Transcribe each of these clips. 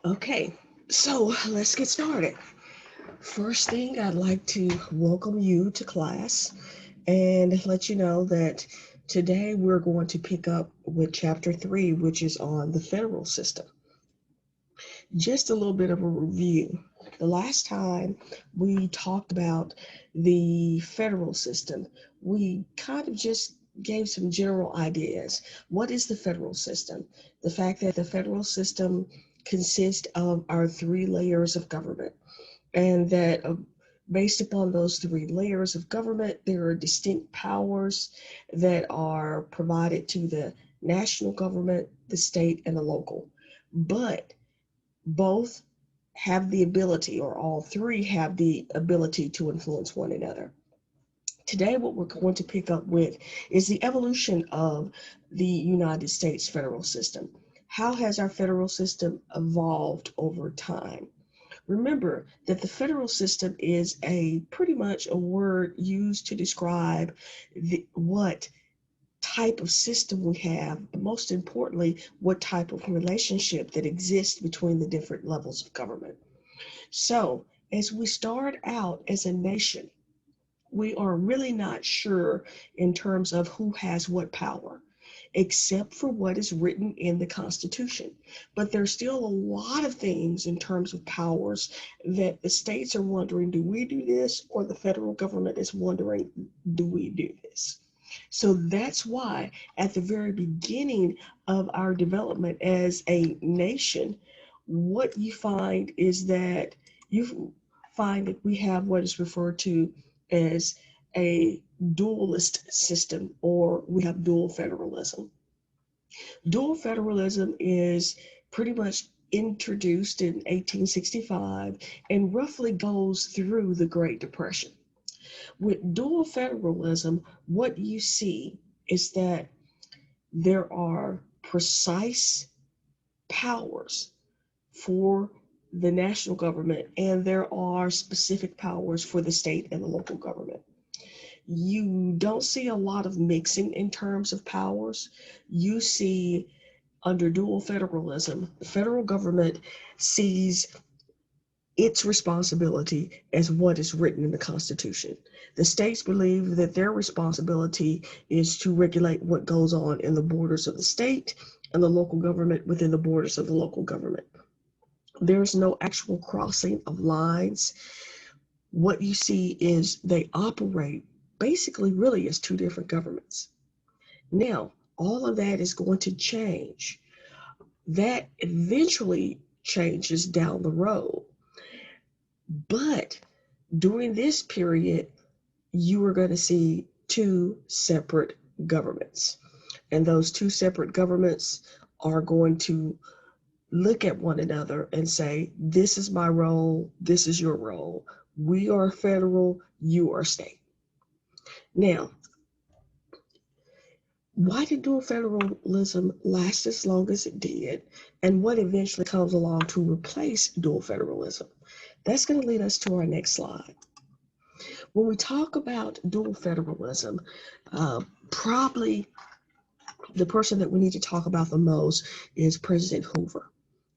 Okay, so let's get started. First thing, I'd like to welcome you to class and let you know that today we're going to pick up with chapter 3, which is on the federal system. Just a little bit of a review. The last time we talked about the federal system, we kind of just gave some general ideas. What is the federal system? The fact that the federal system consists of our three layers of government, and that based upon those three layers of government, there are distinct powers that are provided to the national government, the state, and the local. But both have the ability, or all three have the ability to influence one another. Today, what we're going to pick up with is the evolution of the United States federal system. How has our federal system evolved over time? Remember that the federal system is a pretty much a word used to describe what type of system we have, but most importantly, what type of relationship that exists between the different levels of government. So, as we start out as a nation, we are really not sure in terms of who has what power, except for what is written in the Constitution. But there's still a lot of things in terms of powers that the states are wondering, do we do this? Or the federal government is wondering, do we do this? So that's why at the very beginning of our development as a nation, what you find is that you find that we have what is referred to as a dualist system, or we have dual federalism. Dual federalism is pretty much introduced in 1865 and roughly goes through the Great Depression. With dual federalism, what you see is that there are precise powers for the national government, and there are specific powers for the state and the local government. You don't see a lot of mixing in terms of powers. You see, under dual federalism, the federal government sees its responsibility as what is written in the Constitution. The states believe that their responsibility is to regulate what goes on in the borders of the state, and the local government within the borders of the local government. There's no actual crossing of lines. What you see is they operate basically really as two different governments. Now, all of that is going to change. That eventually changes down the road. But during this period, you are going to see two separate governments. And those two separate governments are going to look at one another and say, this is my role, this is your role. We are federal, you are state. Now, why did dual federalism last as long as it did? And what eventually comes along to replace dual federalism? That's going to lead us to our next slide. When we talk about dual federalism, probably the person that we need to talk about the most is President Hoover,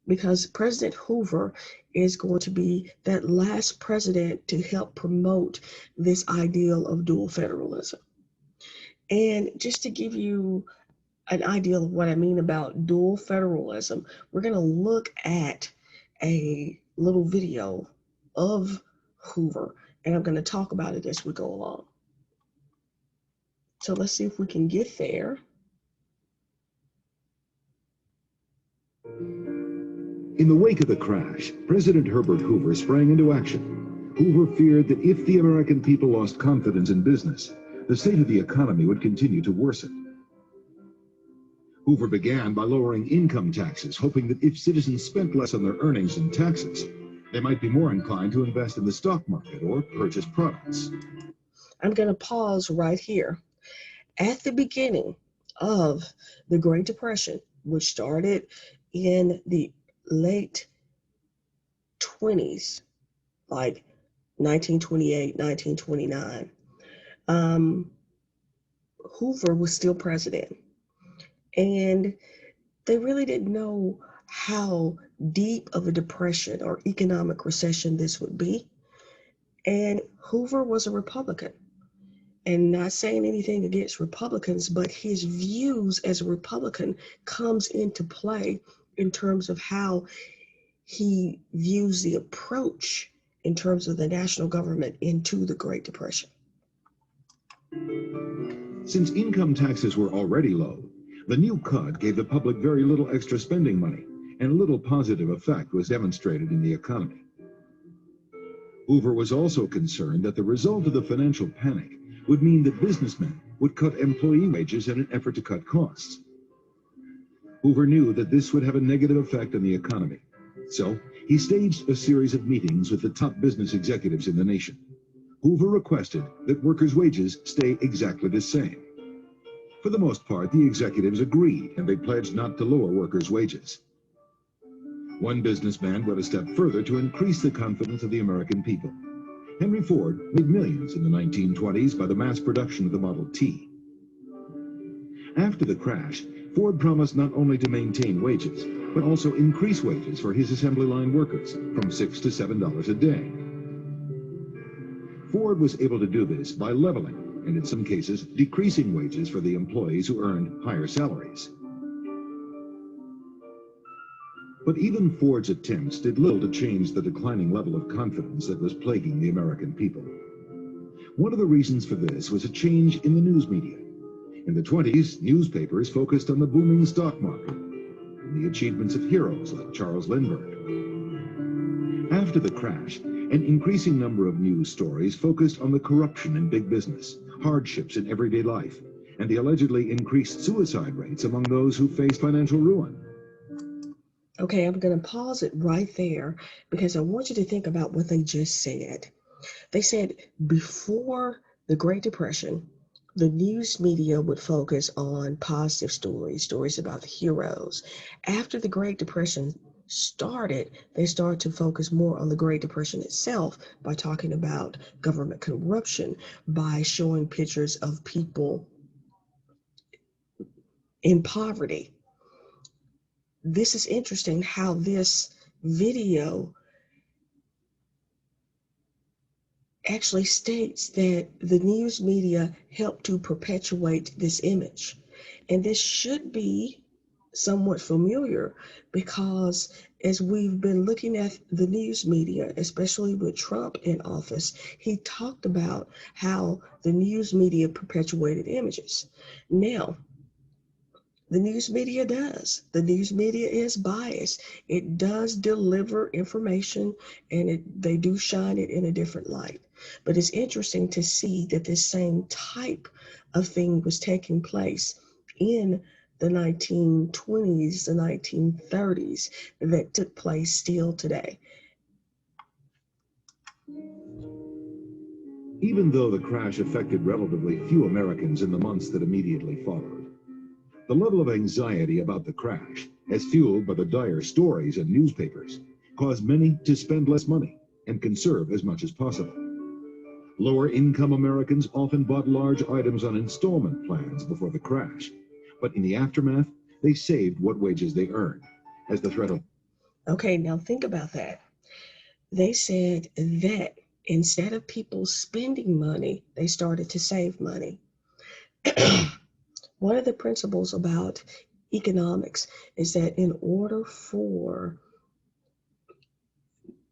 because President Hoover is going to be that last president to help promote this ideal of dual federalism. And just to give you an idea of what I mean about dual federalism, we're going to look at a little video of Hoover, and I'm going to talk about it as we go along. So let's see if we can get there. In the wake of the crash, President Herbert Hoover sprang into action. Hoover feared that if the American people lost confidence in business, the state of the economy would continue to worsen. Hoover began by lowering income taxes, hoping that if citizens spent less on their earnings and taxes, they might be more inclined to invest in the stock market or purchase products. I'm going to pause right here. At the beginning of the Great Depression, which started in the late 20s, like 1928, 1929, Hoover was still president. And they really didn't know how deep of a depression or economic recession this would be. And Hoover was a Republican. And not saying anything against Republicans, but his views as a Republican comes into play in terms of how he views the approach in terms of the national government into the Great Depression. Since income taxes were already low, the new cut gave the public very little extra spending money, and little positive effect was demonstrated in the economy. Hoover was also concerned that the result of the financial panic would mean that businessmen would cut employee wages in an effort to cut costs. Hoover knew that this would have a negative effect on the economy, so he staged a series of meetings with the top business executives in the nation. Hoover requested that workers' wages stay exactly the same. For the most part, the executives agreed, and they pledged not to lower workers' wages. One businessman went a step further to increase the confidence of the American people. Henry Ford made millions in the 1920s by the mass production of the Model T. After the crash, Ford promised not only to maintain wages, but also increase wages for his assembly line workers from $6 to $7 a day. Ford was able to do this by leveling, and in some cases, decreasing wages for the employees who earned higher salaries. But even Ford's attempts did little to change the declining level of confidence that was plaguing the American people. One of the reasons for this was a change in the news media. In the 20s, newspapers focused on the booming stock market and the achievements of heroes like Charles Lindbergh. After the crash, an increasing number of news stories focused on the corruption in big business, hardships in everyday life, and the allegedly increased suicide rates among those who faced financial ruin. Okay, I'm going to pause it right there because I want you to think about what they just said. They said before the Great Depression, the news media would focus on positive stories about the heroes. After the Great Depression started, they started to focus more on the Great Depression itself by talking about government corruption, by showing pictures of people in poverty. This is interesting how this video actually states that the news media helped to perpetuate this image. And this should be somewhat familiar because as we've been looking at the news media, especially with Trump in office, he talked about how the news media perpetuated images. Now, the news media does. The news media is biased. It does deliver information and they do shine it in a different light. But it's interesting to see that this same type of thing was taking place in the 1920s, the 1930s, that took place still today. Even though the crash affected relatively few Americans in the months that immediately followed, the level of anxiety about the crash, as fueled by the dire stories in newspapers, caused many to spend less money and conserve as much as possible. Lower-income Americans often bought large items on installment plans before the crash, but in the aftermath, they saved what wages they earned, as the threat of... Okay, now think about that. They said that instead of people spending money, they started to save money. One of the principles about economics is that in order for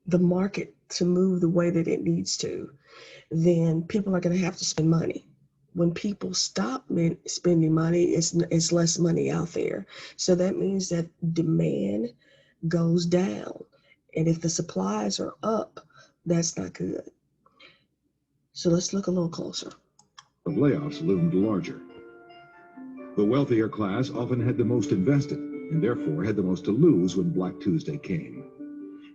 the market to move the way that it needs to, then people are going to have to spend money. When people stop spending money, it's less money out there. So that means that demand goes down. And if the supplies are up, that's not good. So let's look a little closer. The layoffs loomed larger. The wealthier class often had the most invested, and therefore had the most to lose when Black Tuesday came.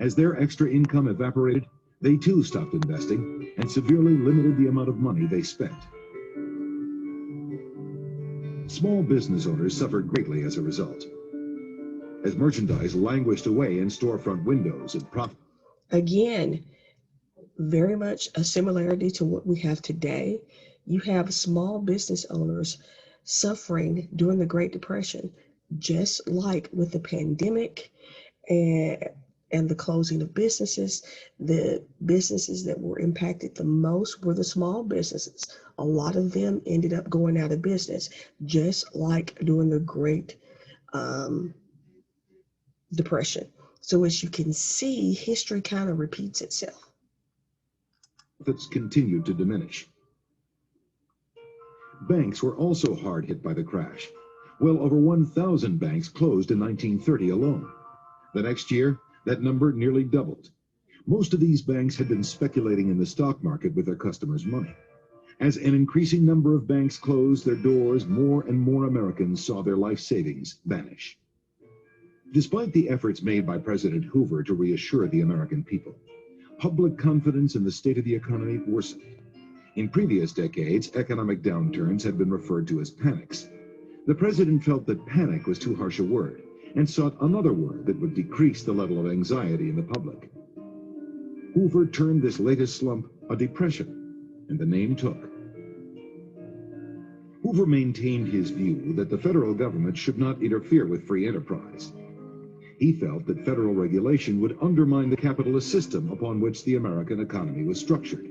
As their extra income evaporated, they too stopped investing and severely limited the amount of money they spent. Small business owners suffered greatly as a result, as merchandise languished away in storefront windows and profit. Again, very much a similarity to what we have today. You have small business owners suffering during the Great Depression. just like with the pandemic and the closing of businesses, the businesses that were impacted the most were the small businesses. A lot of them ended up going out of business, just like during the Great um, Depression. So as you can see, history kind of repeats itself. Profits continued to diminish. Banks were also hard hit by the crash. Well over 1,000 banks closed in 1930 alone. The next year, that number nearly doubled. Most of these banks had been speculating in the stock market with their customers' money. As an increasing number of banks closed their doors, more and more Americans saw their life savings vanish. Despite the efforts made by President Hoover to reassure the American people, public confidence in the state of the economy worsened. In previous decades, economic downturns had been referred to as panics. The president felt that panic was too harsh a word and sought another word that would decrease the level of anxiety in the public. Hoover termed this latest slump a depression, and the name took. Hoover maintained his view that the federal government should not interfere with free enterprise. He felt that federal regulation would undermine the capitalist system upon which the American economy was structured.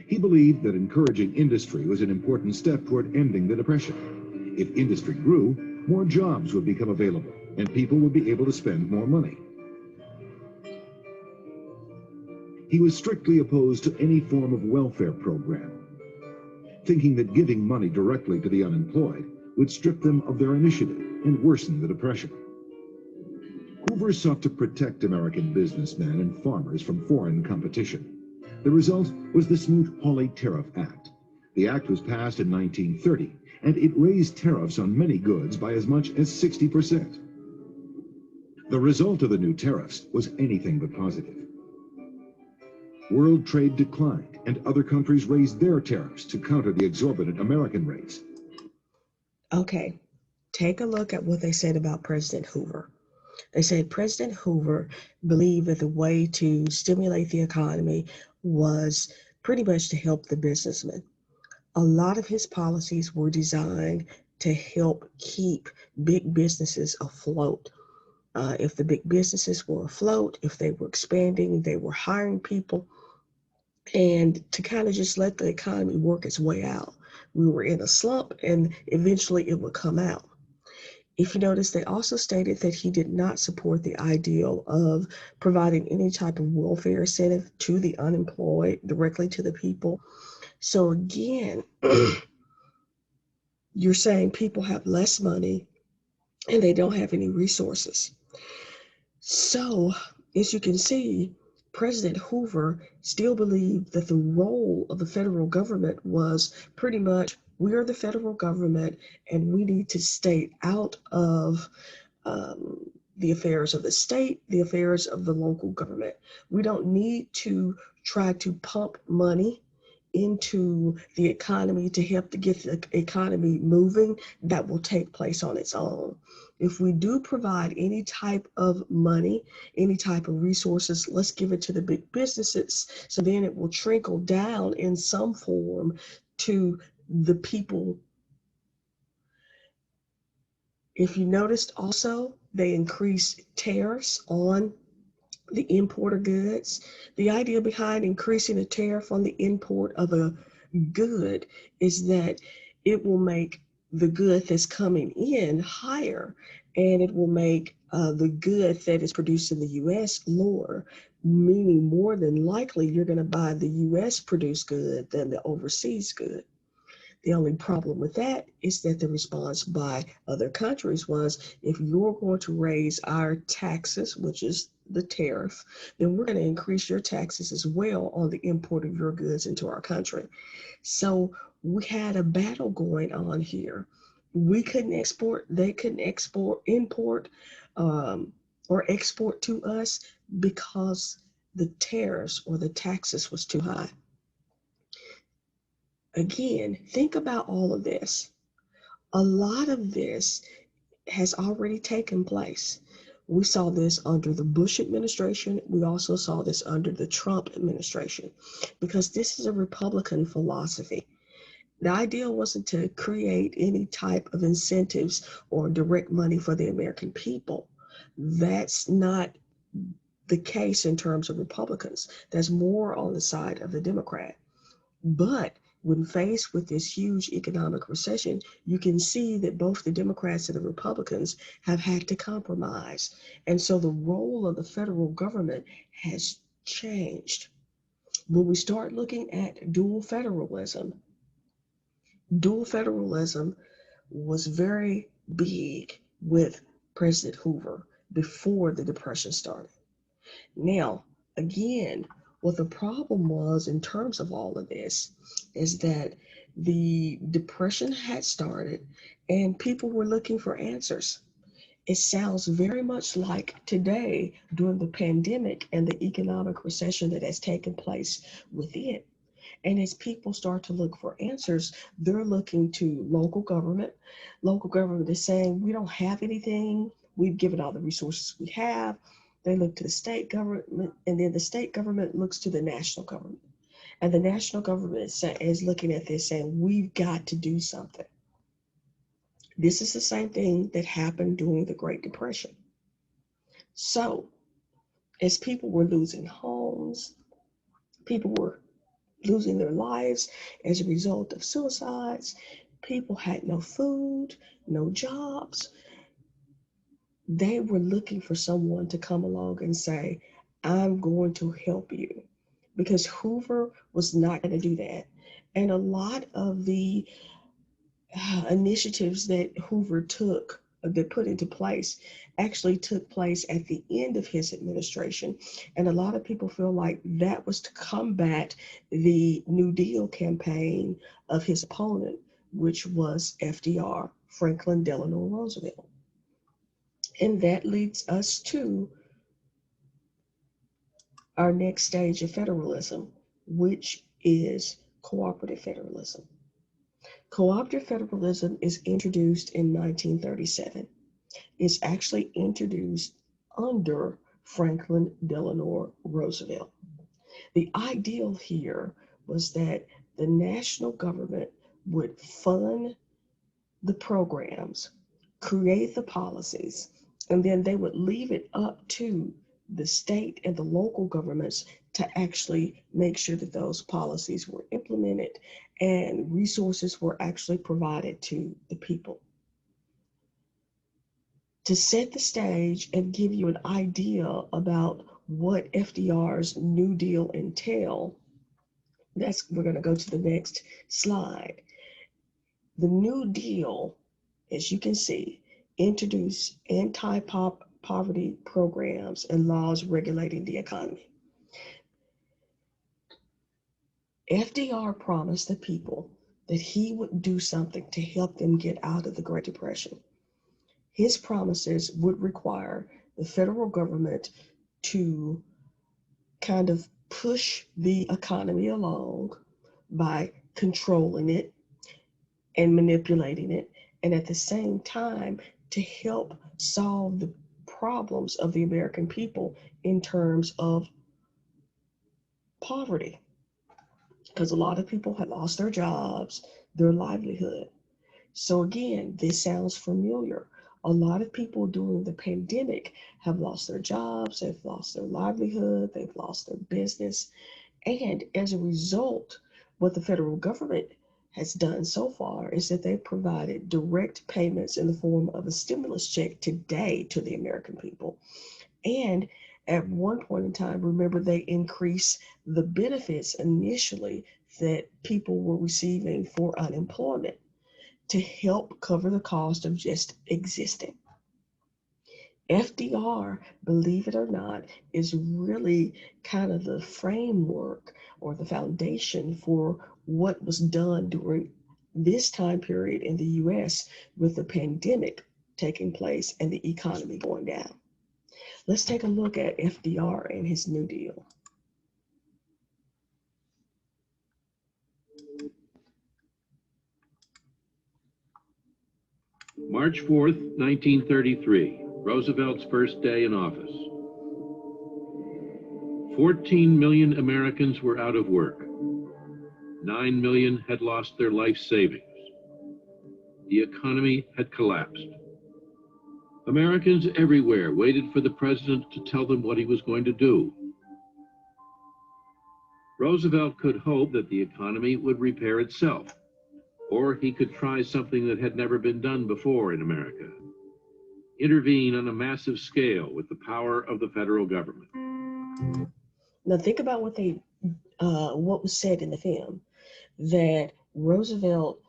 He believed that encouraging industry was an important step toward ending the Depression. If industry grew, more jobs would become available, and people would be able to spend more money. He was strictly opposed to any form of welfare program, thinking that giving money directly to the unemployed would strip them of their initiative and worsen the Depression. Hoover sought to protect American businessmen and farmers from foreign competition. The result was the Smoot-Hawley Tariff Act. The act was passed in 1930, and it raised tariffs on many goods by as much as 60%. The result of the new tariffs was anything but positive. World trade declined, and other countries raised their tariffs to counter the exorbitant American rates. Okay, take a look at what they said about President Hoover. They said President Hoover believed that the way to stimulate the economy was pretty much to help the businessmen. A lot of his policies were designed to help keep big businesses afloat. If the big businesses were afloat, if they were expanding, they were hiring people, and to kind of just let the economy work its way out. We were in a slump, and eventually it would come out. If you notice, they also stated that he did not support the ideal of providing any type of welfare incentive to the unemployed, directly to the people. So again, you're saying people have less money and they don't have any resources. So, as you can see, President Hoover still believed that the role of the federal government was pretty much we are the federal government and we need to stay out of the affairs of the state, the affairs of the local government. We don't need to try to pump money into the economy to help to get the economy moving. That will take place on its own. If we do provide any type of money, any type of resources, let's give it to the big businesses. So then it will trickle down in some form to the people. If you noticed also, they increased tariffs on the import of goods. The idea behind increasing a tariff on the import of a good is that it will make the good that's coming in higher, and it will make the good that is produced in the U.S. lower, meaning more than likely you're going to buy the U.S. produced good than the overseas good. The only problem with that is that the response by other countries was, if you're going to raise our taxes, which is the tariff, then we're going to increase your taxes as well on the import of your goods into our country. So we had a battle going on here. We couldn't export, they couldn't import, or export to us because the tariffs or the taxes was too high. Again, think about all of this. A lot of this has already taken place. We saw this under the Bush administration. We also saw this under the Trump administration, because this is a Republican philosophy. The idea wasn't to create any type of incentives or direct money for the American people. That's not the case in terms of Republicans. That's more on the side of the Democrat. But when faced with this huge economic recession, you can see that both the Democrats and the Republicans have had to compromise. And so the role of the federal government has changed. When we start looking at dual federalism was very big with President Hoover before the Depression started. Now, again, what the problem was in terms of all of this is that the Depression had started and people were looking for answers. It sounds very much like today during the pandemic and the economic recession that has taken place within. And as people start to look for answers, they're looking to local government. Local government is saying, we don't have anything. We've given all the resources we have. They look to the state government, and then the state government looks to the national government. And the national government is looking at this saying, we've got to do something. This is the same thing that happened during the Great Depression. So, as people were losing homes, people were losing their lives as a result of suicides. People had no food, no jobs. They were looking for someone to come along and say, I'm going to help you. Because Hoover was not going to do that. And a lot of the initiatives that Hoover took, that put into place, actually took place at the end of his administration. And a lot of people feel like that was to combat the New Deal campaign of his opponent, which was FDR, Franklin Delano Roosevelt. And that leads us to our next stage of federalism, which is cooperative federalism. Cooperative federalism is introduced in 1937. It's actually introduced under Franklin Delano Roosevelt. The ideal here was that the national government would fund the programs, create the policies, and then they would leave it up to the state and the local governments to actually make sure that those policies were implemented and resources were actually provided to the people. To set the stage and give you an idea about what FDR's New Deal entail, we're going to go to the next slide. The New Deal, as you can see, introduced anti-poverty programs and laws regulating the economy. FDR promised the people that he would do something to help them get out of the Great Depression. His promises would require the federal government to kind of push the economy along by controlling it and manipulating it, and at the same time to help solve the problems of the American people in terms of poverty. Because a lot of people had lost their jobs, their livelihood. So again, this sounds familiar. A lot of people during the pandemic have lost their jobs, they've lost their livelihood, they've lost their business. And as a result, what the federal government has done so far is that they've provided direct payments in the form of a stimulus check today to the American people. And at one point in time, remember, they increased the benefits initially that people were receiving for unemployment to help cover the cost of just existing. FDR, believe it or not, is really kind of the framework or the foundation for what was done during this time period in the US with the pandemic taking place and the economy going down. Let's take a look at FDR and his New Deal. March 4th, 1933, Roosevelt's first day in office. 14 million Americans were out of work. 9 million had lost their life savings. The economy had collapsed. Americans everywhere waited for the president to tell them what he was going to do. Roosevelt could hope that the economy would repair itself, or he could try something that had never been done before in America: intervene on a massive scale with the power of the federal government. Now think about what was said in the film, that Roosevelt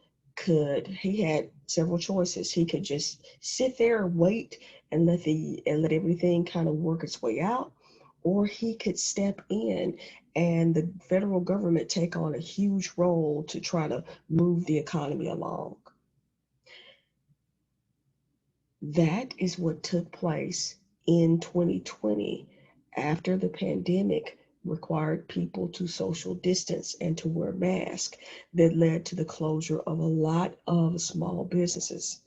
he had several choices. He could just sit there and wait and let everything kind of work its way out, or he could step in and the federal government take on a huge role to try to move the economy along. That is what took place in 2020 after the pandemic required people to social distance and to wear masks, that led to the closure of a lot of small businesses.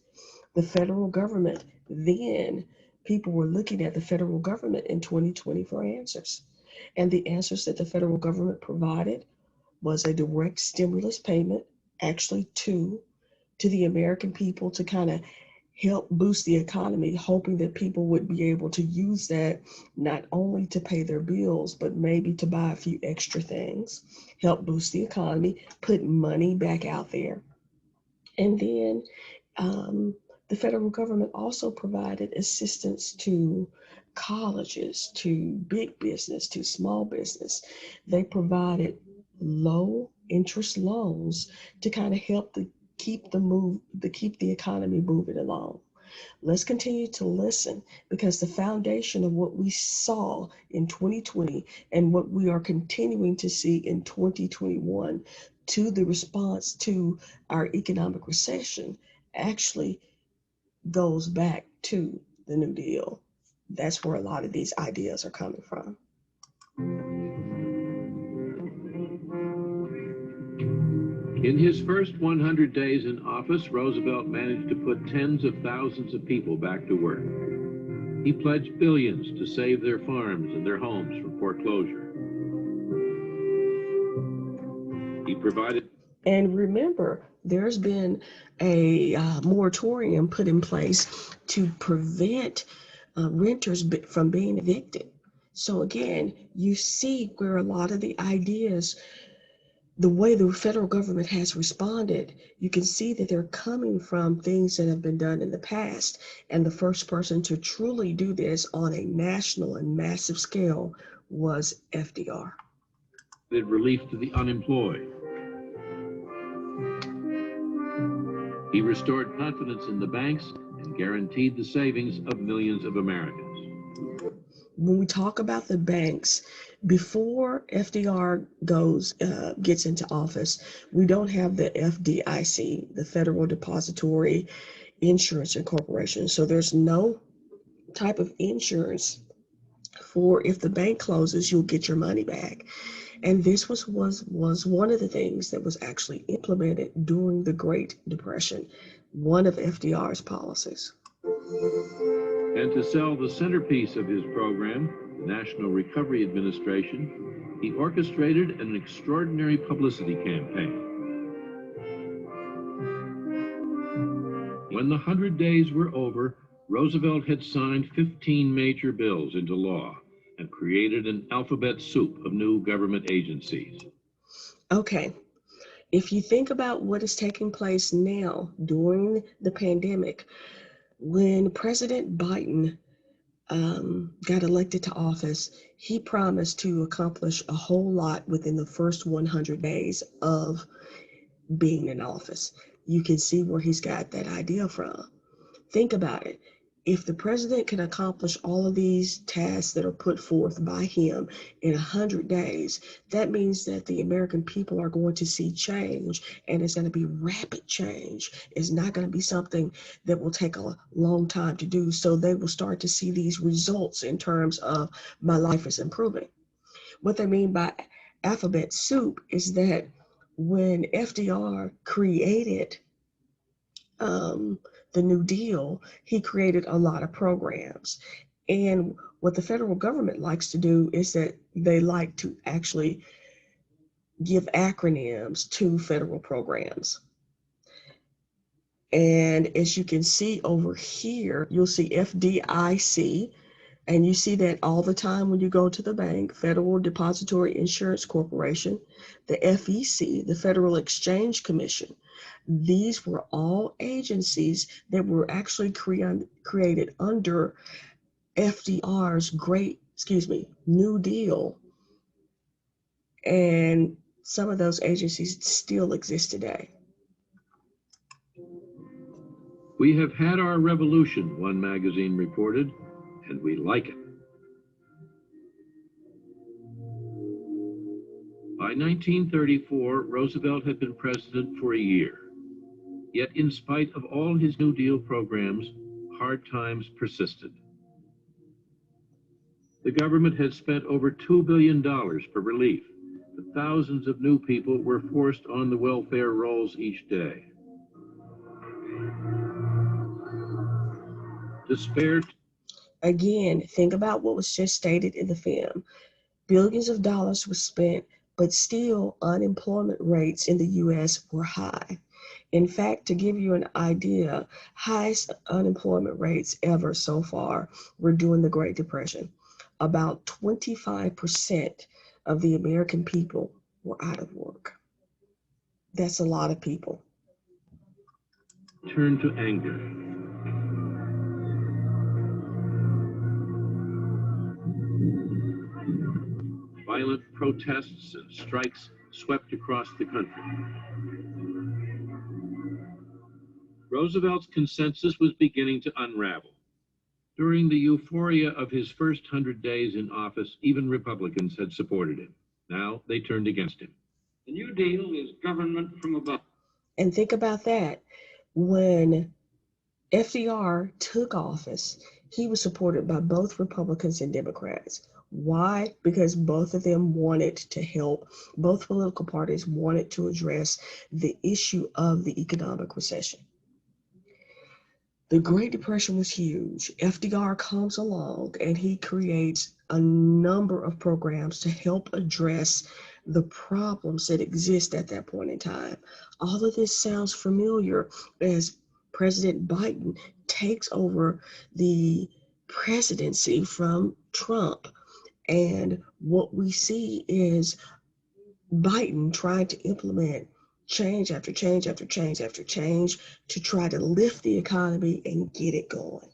The federal government, then people were looking at the federal government in 2020 for answers. And the answers that the federal government provided was a direct stimulus payment, actually to the American people, to kind of help boost the economy, hoping that people would be able to use that not only to pay their bills, but maybe to buy a few extra things, help boost the economy, put money back out there. And then the federal government also provided assistance to colleges, to big business, to small business. They provided low interest loans to kind of help keep the economy moving along. Let's continue to listen, because the foundation of what we saw in 2020 and what we are continuing to see in 2021 to the response to our economic recession actually goes back to the New Deal. That's where a lot of these ideas are coming from. In his first 100 days in office, Roosevelt managed to put tens of thousands of people back to work. He pledged billions to save their farms and their homes from foreclosure. He provided... And remember, there's been a moratorium put in place to prevent renters from being evicted. So again, you see where a lot of the ideas, the way the federal government has responded, you can see that they're coming from things that have been done in the past. And the first person to truly do this on a national and massive scale was FDR. Relief to the unemployed. He restored confidence in the banks and guaranteed the savings of millions of Americans. When we talk about the banks, before FDR gets into office, we don't have the FDIC, the Federal Depository Insurance Corporation. So there's no type of insurance for if the bank closes, you'll get your money back. And this was one of the things that was actually implemented during the Great Depression, one of FDR's policies. And to sell the centerpiece of his program, the National Recovery Administration, he orchestrated an extraordinary publicity campaign. When the 100 days were over, Roosevelt had signed 15 major bills into law and created an alphabet soup of new government agencies. Okay, if you think about what is taking place now during the pandemic, when President Biden got elected to office, he promised to accomplish a whole lot within the first 100 days of being in office. You can see where he's got that idea from. Think about it. If the president can accomplish all of these tasks that are put forth by him in 100 days, that means that the American people are going to see change, and it's going to be rapid change. It's not going to be something that will take a long time to do. So they will start to see these results in terms of my life is improving. What they mean by alphabet soup is that when FDR created the New Deal, he created a lot of programs. And what the federal government likes to do is that they like to actually give acronyms to federal programs. And as you can see over here, you'll see FDIC, and you see that all the time when you go to the bank, Federal Depository Insurance Corporation, the FEC, the Federal Exchange Commission. These were all agencies that were actually created under FDR's New Deal. And some of those agencies still exist today. We have had our revolution, one magazine reported, and we like it. By 1934, Roosevelt had been president for a year. Yet in spite of all his New Deal programs, hard times persisted. The government had spent over $2 billion for relief, but thousands of new people were forced on the welfare rolls each day. Despair. Again, think about what was just stated in the film. Billions of dollars were spent, but still unemployment rates in the U.S. were high. In fact, to give you an idea, highest unemployment rates ever so far were during the Great Depression. About 25% of the American people were out of work. That's a lot of people. Turn to anger. Violent protests and strikes swept across the country. Roosevelt's consensus was beginning to unravel. During the euphoria of his first 100 days in office, even Republicans had supported him. Now they turned against him. The New Deal is government from above. And think about that. When FDR took office, he was supported by both Republicans and Democrats. Why? Because both of them wanted to help, both political parties wanted to address the issue of the economic recession. The Great Depression was huge. FDR comes along and he creates a number of programs to help address the problems that exist at that point in time. All of this sounds familiar as President Biden takes over the presidency from Trump. And what we see is Biden trying to implement change after change after change after change to try to lift the economy and get it going.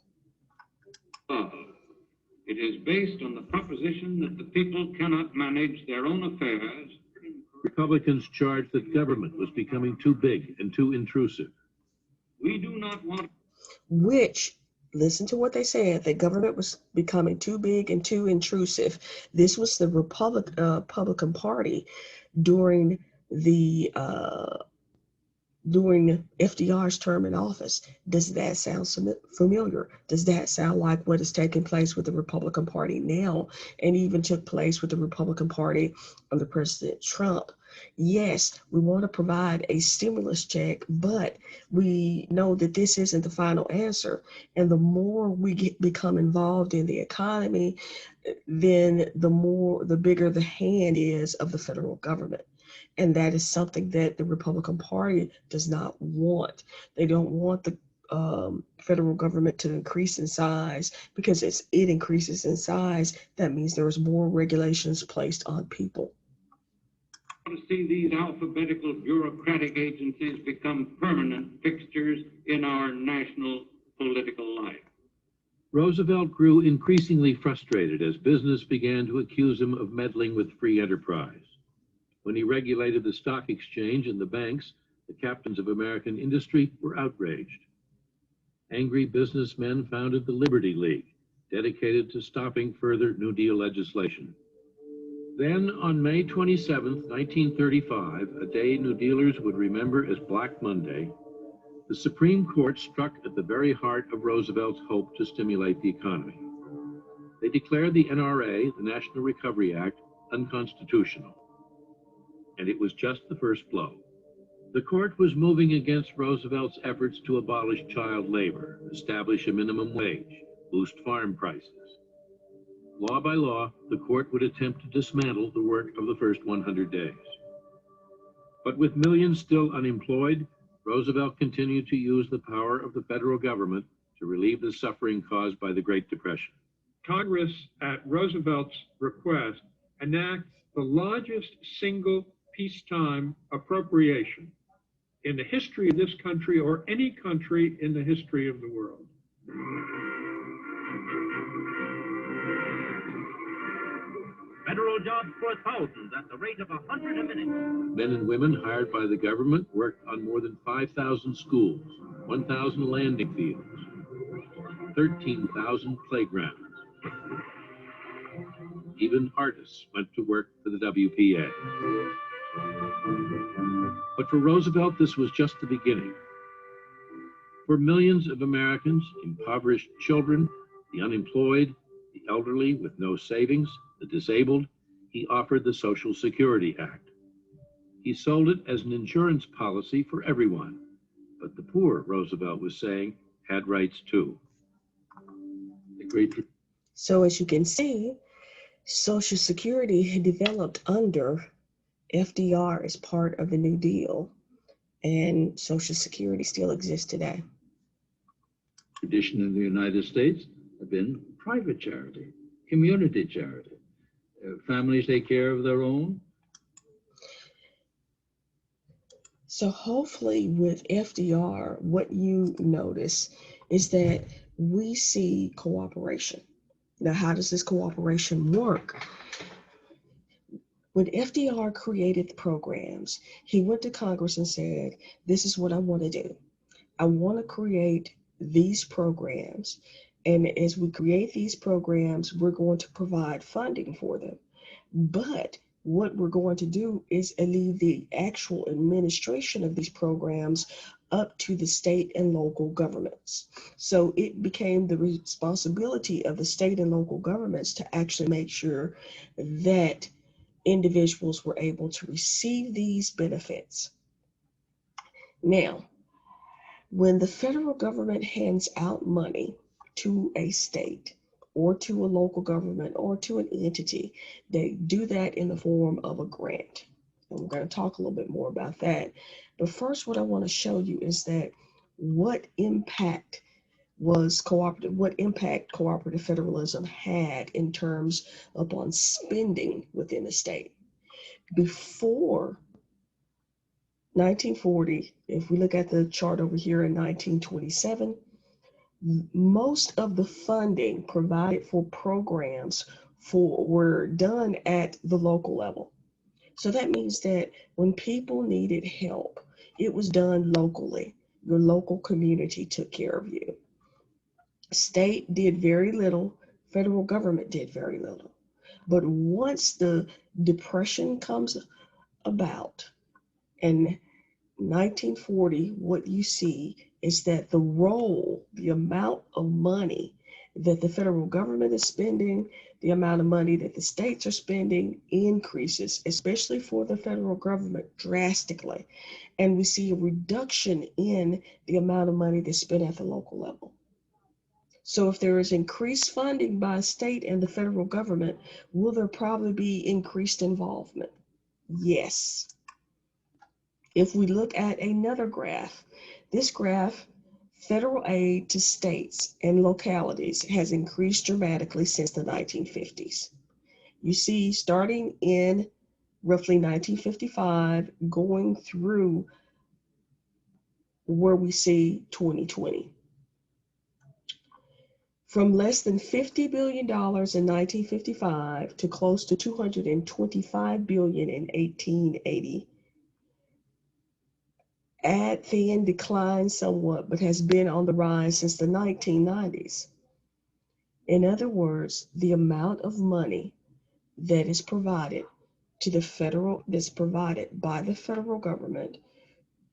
It is based on the proposition that the people cannot manage their own affairs. Republicans charged that government was becoming too big and too intrusive. We do not want... Which, listen to what they said, that government was becoming too big and too intrusive. This was the Republican Party during FDR's term in office. Does that sound familiar? Does that sound like what is taking place with the Republican Party now, and even took place with the Republican Party under President Trump? Yes, we want to provide a stimulus check, but we know that this isn't the final answer. And the more we become involved in the economy, then the bigger the hand is of the federal government. And that is something that the Republican Party does not want. They don't want the federal government to increase in size, because as it increases in size, that means there's more regulations placed on people. To see these alphabetical bureaucratic agencies become permanent fixtures in our national political life. Roosevelt grew increasingly frustrated as business began to accuse him of meddling with free enterprise. When he regulated the stock exchange and the banks, the captains of American industry were outraged. Angry businessmen founded the Liberty League, dedicated to stopping further New Deal legislation. Then, on May 27, 1935, a day New Dealers would remember as Black Monday, the Supreme Court struck at the very heart of Roosevelt's hope to stimulate the economy. They declared the NRA, the National Recovery Act, unconstitutional. And it was just the first blow. The court was moving against Roosevelt's efforts to abolish child labor, establish a minimum wage, boost farm prices. Law by law, the court would attempt to dismantle the work of the first 100 days. But with millions still unemployed, Roosevelt continued to use the power of the federal government to relieve the suffering caused by the Great Depression. Congress, at Roosevelt's request, enacts the largest single peacetime appropriation in the history of this country or any country in the history of the world. Federal jobs for thousands at the rate of 100 a minute. Men and women hired by the government worked on more than 5,000 schools, 1,000 landing fields, 13,000 playgrounds. Even artists went to work for the WPA. But for Roosevelt, this was just the beginning. For millions of Americans, impoverished children, the unemployed, the elderly with no savings, the disabled, he offered the Social Security Act. He sold it as an insurance policy for everyone. But the poor, Roosevelt was saying, had rights too. So as you can see, Social Security had developed under FDR as part of the New Deal, and Social Security still exists today. Tradition in the United States have been private charity, community charity. Families take care of their own. So hopefully with FDR, what you notice is that we see cooperation. Now, how does this cooperation work? When FDR created the programs, he went to Congress and said, this is what I want to do. I want to create these programs. And as we create these programs, we're going to provide funding for them. But what we're going to do is leave the actual administration of these programs up to the state and local governments. So it became the responsibility of the state and local governments to actually make sure that individuals were able to receive these benefits. Now, when the federal government hands out money to a state or to a local government or to an entity, they do that in the form of a grant. And we're going to talk a little bit more about that. But first, what I want to show you is that what impact cooperative federalism had in terms upon spending within the state. Before 1940, if we look at the chart over here in 1927, most of the funding provided for programs were done at the local level. So that means that when people needed help, it was done locally. Your local community took care of you. State did very little, federal government did very little. But once the Depression comes about in 1940, what you see is that the amount of money that the federal government is spending, the amount of money that the states are spending increases, especially for the federal government, drastically. And we see a reduction in the amount of money that's spent at the local level. So if there is increased funding by state and the federal government, will there probably be increased involvement? Yes. If we look at another graph, this graph, federal aid to states and localities has increased dramatically since the 1950s. You see, starting in roughly 1955, going through where we see 2020. From less than $50 billion in 1955 to close to $225 billion in 1880. Ad then declined somewhat, but has been on the rise since the 1990s. In other words, the amount of money that is provided to that's provided by the federal government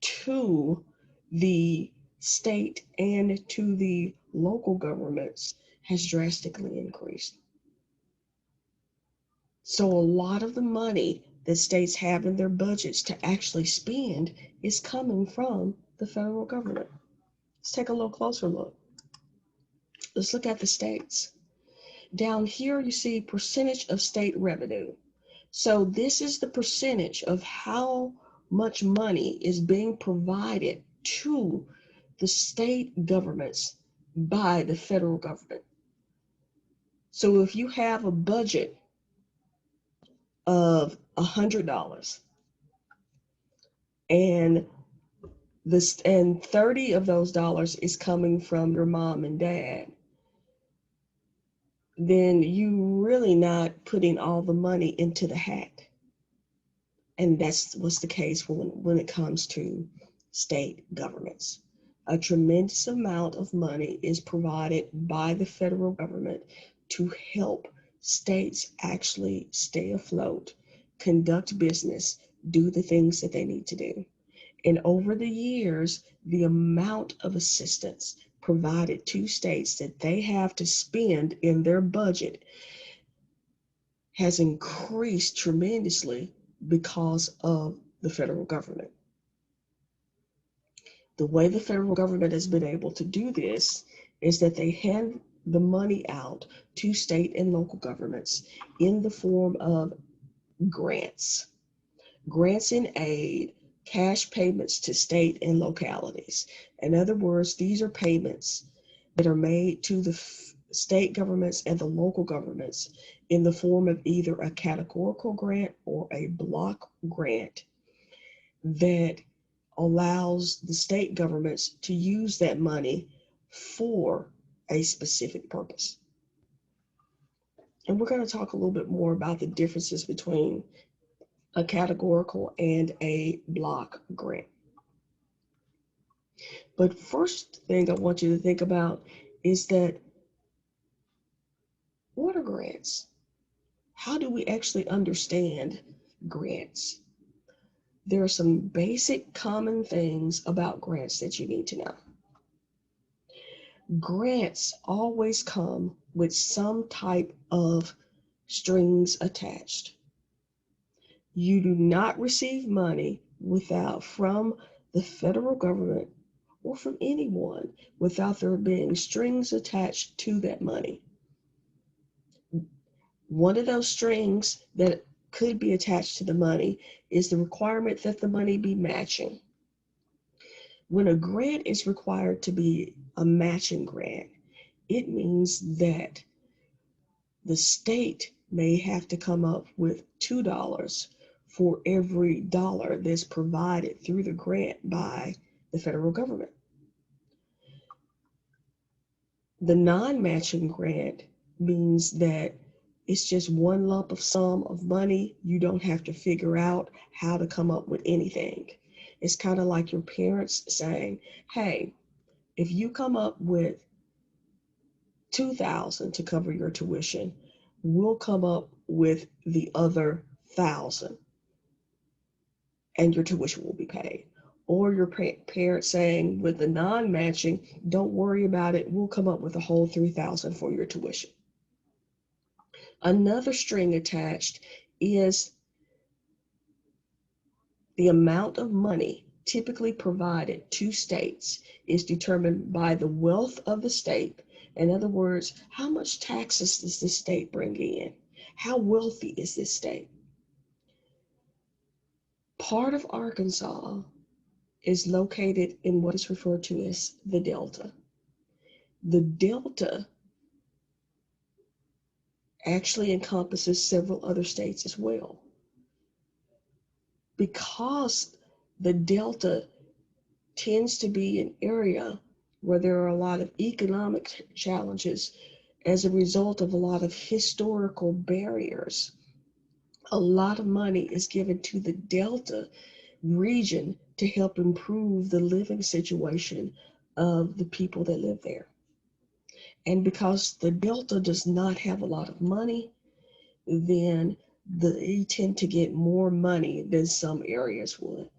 to the state and to the local governments has drastically increased. So a lot of the money that states have in their budgets to actually spend is coming from the federal government. Let's take a little closer look. Let's look at the states. Down here you see percentage of state revenue. So this is the percentage of how much money is being provided to the state governments by the federal government. So if you have a budget of $100 and 30 of those dollars is coming from your mom and dad, then you really not putting all the money into the hat. And that's what's the case when it comes to state governments. A tremendous amount of money is provided by the federal government to help states actually stay afloat, conduct business, do the things that they need to do. And over the years, the amount of assistance provided to states that they have to spend in their budget has increased tremendously because of the federal government. The way the federal government has been able to do this is that they hand the money out to state and local governments in the form of grants. Grants and aid, cash payments to state and localities. In other words, these are payments that are made to the state governments and the local governments in the form of either a categorical grant or a block grant that allows the state governments to use that money for a specific purpose. And we're going to talk a little bit more about the differences between a categorical and a block grant. But first thing I want you to think about is that what are grants? How do we actually understand grants? There are some basic common things about grants that you need to know. Grants always come with some type of strings attached. You do not receive money from the federal government or from anyone without there being strings attached to that money. One of those strings that could be attached to the money is the requirement that the money be matching. When a grant is required to be a matching grant, it means that the state may have to come up with $2 for every dollar that's provided through the grant by the federal government. The non-matching grant means that it's just one lump of sum of money. You don't have to figure out how to come up with anything. It's kind of like your parents saying, hey, if you come up with $2,000 to cover your tuition, we'll come up with the other $1,000 and your tuition will be paid. Or your parents saying with the non-matching, don't worry about it, we'll come up with a whole $3,000 for your tuition. Another string attached is the amount of money typically provided to states is determined by the wealth of the state. In other words, how much taxes does this state bring in? How wealthy is this state? Part of Arkansas is located in what is referred to as the Delta. The Delta actually encompasses several other states as well. Because the Delta tends to be an area where there are a lot of economic challenges as a result of a lot of historical barriers, a lot of money is given to the Delta region to help improve the living situation of the people that live there. And because the Delta does not have a lot of money, then they tend to get more money than some areas would.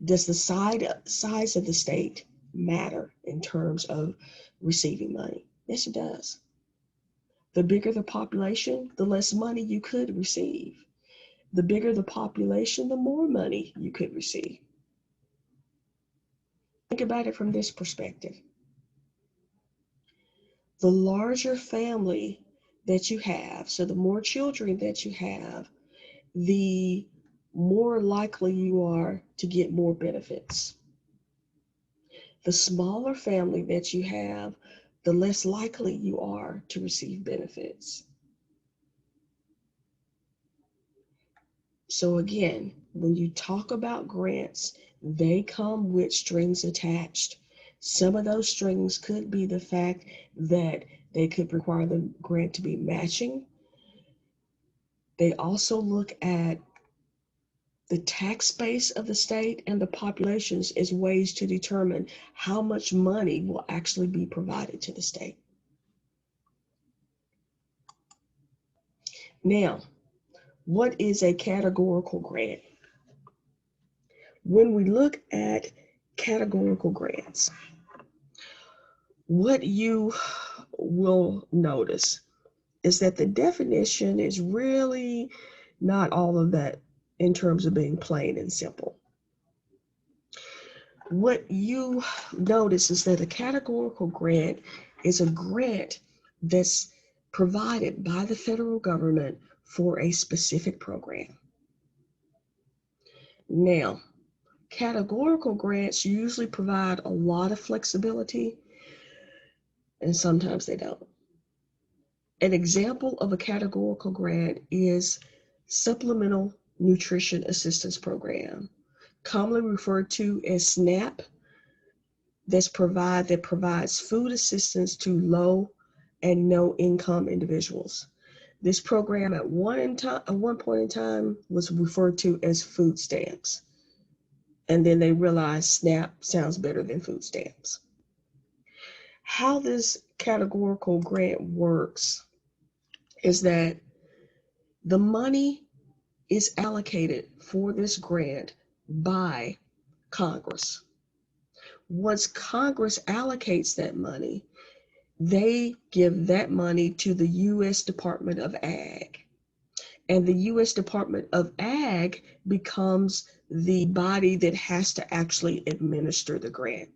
Does the size of the state matter in terms of receiving money? Yes, it does. The bigger the population, the less money you could receive. The bigger the population, the more money you could receive. Think about it from this perspective. The larger family that you have, so the more children that you have, the more likely you are to get more benefits. The smaller family that you have, the less likely you are to receive benefits. So again, when you talk about grants, they come with strings attached. Some of those strings could be the fact that they could require the grant to be matching. They also look at the tax base of the state and the populations as ways to determine how much money will actually be provided to the state. Now, what is a categorical grant? When we look at categorical grants, what you will notice is that the definition is really not all of that in terms of being plain and simple. What you notice is that a categorical grant is a grant that's provided by the federal government for a specific program. Now, categorical grants usually provide a lot of flexibility, and sometimes they don't. An example of a categorical grant is Supplemental Nutrition Assistance Program, commonly referred to as SNAP, that provides food assistance to low and no income individuals. This program at one point in time was referred to as food stamps. And then they realized SNAP sounds better than food stamps. How this categorical grant works is that the money is allocated for this grant by Congress. Once Congress allocates that money, they give that money to the U.S. Department of Ag. And the U.S. Department of Ag becomes the body that has to actually administer the grant.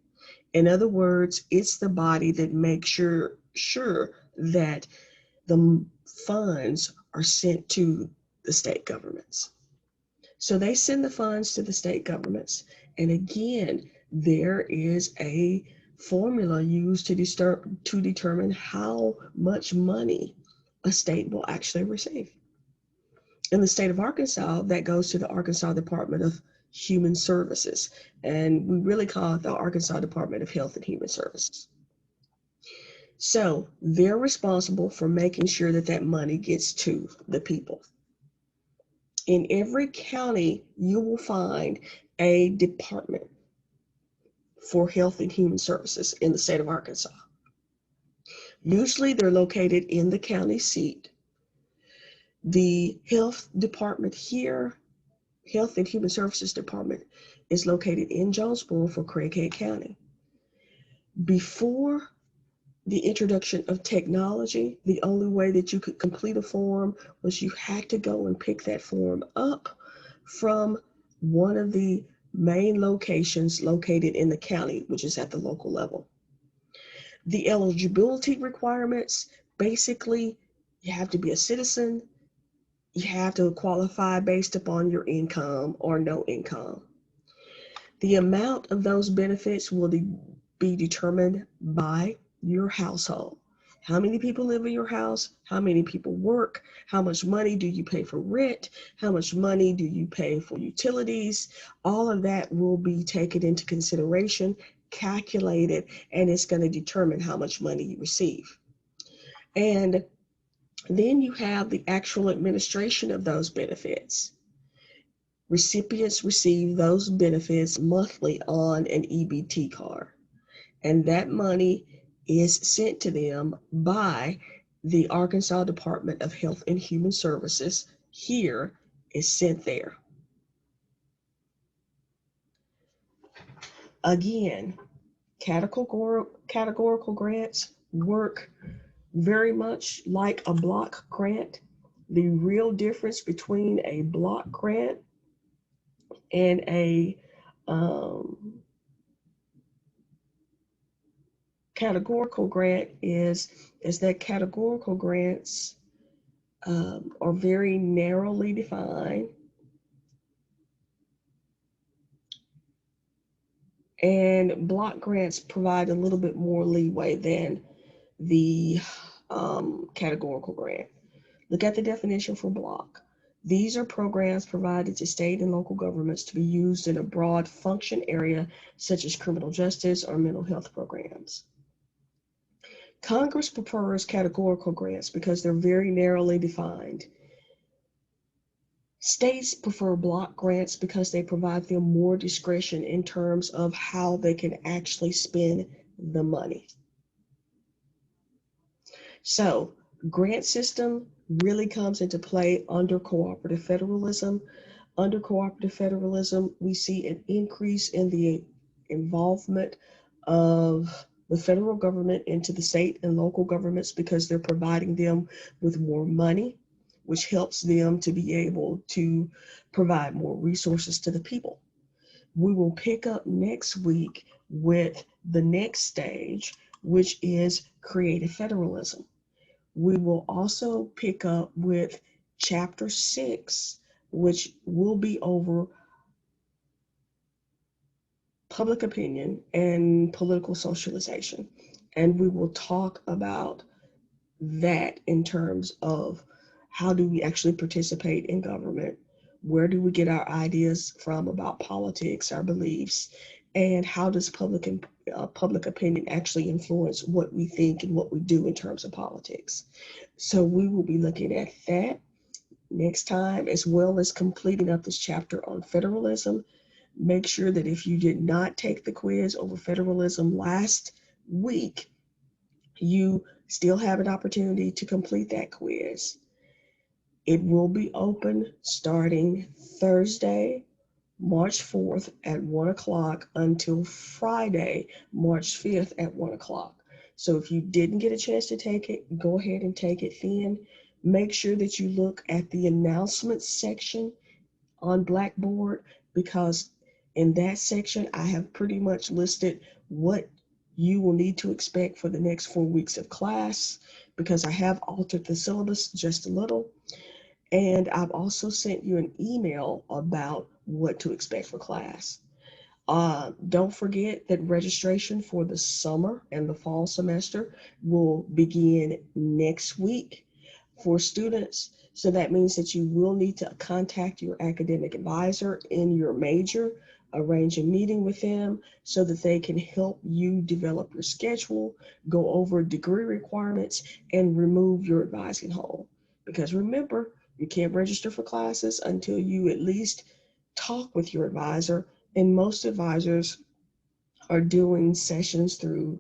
In other words, it's the body that makes sure that the funds are sent to the state governments. So they send the funds to the state governments. And again, there is a formula used to determine how much money a state will actually receive. In the state of Arkansas, that goes to the Arkansas Department of Human Services. And we really call it the Arkansas Department of Health and Human Services. So they're responsible for making sure that that money gets to the people. In every county, you will find a department for health and human services in the state of Arkansas. Usually they're located in the county seat. The health department here, Health and Human Services Department, is located in Jonesboro for Craighead County. Before the introduction of technology, the only way that you could complete a form was you had to go and pick that form up from one of the main locations located in the county, which is at the local level. The eligibility requirements, basically, you have to be a citizen, you have to qualify based upon your income or no income. The amount of those benefits will be determined by your household. How many people live in your house? How many people work? How much money do you pay for rent? How much money do you pay for utilities? All of that will be taken into consideration, calculated, and it's going to determine how much money you receive. And then you have the actual administration of those benefits. Recipients receive those benefits monthly on an EBT card, and that money is sent to them by the Arkansas Department of Health and Human Services. Here is sent there. Again, categorical grants work very much like a block grant. The real difference between a block grant and a categorical grant is that categorical grants are very narrowly defined. And block grants provide a little bit more leeway than the categorical grant. Look at the definition for block. These are programs provided to state and local governments to be used in a broad function area, such as criminal justice or mental health programs. Congress prefers categorical grants because they're very narrowly defined. States prefer block grants because they provide them more discretion in terms of how they can actually spend the money. So, grant system really comes into play under cooperative federalism. Under cooperative federalism, we see an increase in the involvement of the federal government into the state and local governments because they're providing them with more money, which helps them to be able to provide more resources to the people. We will pick up next week with the next stage, which is creative federalism. We will also pick up with chapter 6, which will be over public opinion and political socialization. And we will talk about that in terms of how do we actually participate in government, where do we get our ideas from about politics, our beliefs, and how does public opinion actually influence what we think and what we do in terms of politics. So we will be looking at that next time, as well as completing up this chapter on federalism. Make sure that if you did not take the quiz over federalism last week, you still have an opportunity to complete that quiz. It will be open starting Thursday, March 4th at 1 o'clock until Friday, March 5th at 1 o'clock. So if you didn't get a chance to take it, go ahead and take it then. Make sure that you look at the announcements section on Blackboard, because in that section, I have pretty much listed what you will need to expect for the next 4 weeks of class, because I have altered the syllabus just a little. And I've also sent you an email about what to expect for class. Don't forget that registration for the summer and the fall semester will begin next week for students. So that means that you will need to contact your academic advisor in your major, arrange a meeting with them so that they can help you develop your schedule, go over degree requirements, and remove your advising hole. Because remember, you can't register for classes until you at least talk with your advisor, and most advisors are doing sessions through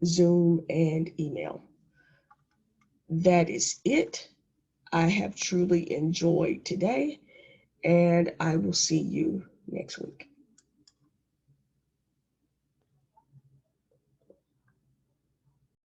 Zoom and email. That is it. I have truly enjoyed today, and I will see you next week.